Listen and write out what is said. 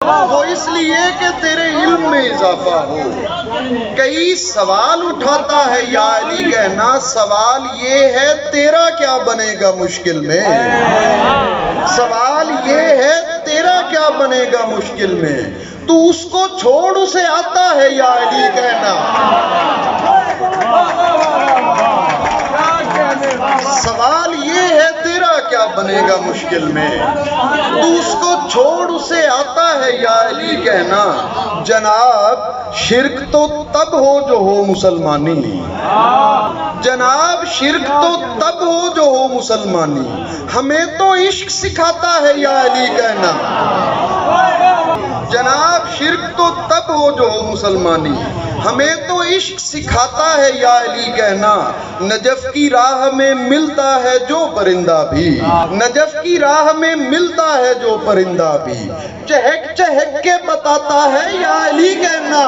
وہ اس لیے کہ تیرے علم میں اضافہ ہو۔ کئی سوال اٹھاتا ہے یا علی کہنا، سوال یہ ہے تیرا کیا بنے گا مشکل میں، سوال یہ ہے تیرا کیا بنے گا مشکل میں، تو اس کو چھوڑ اسے آتا ہے یا علی کہنا۔ سوال یہ ہے تیرا کیا بنے گا مشکل میں، تو اس کو چھوڑ اسے آتا ہے یا علی کہنا۔ جناب شرک تو تب ہو جو ہو مسلمانی، جناب شرک تو تب ہو جو ہو مسلمانی، ہمیں تو عشق سکھاتا ہے یا علی کہنا۔ جناب شرک تو تب ہو جو ہو مسلمانی، ہمیں تو عشق سکھاتا ہے یا علی کہنا۔ نجف کی راہ میں ملتا ہے جو پرندہ بھی، نجف کی راہ میں ملتا ہے جو پرندہ بھی، چہک چہک کے بتاتا ہے یا علی کہنا۔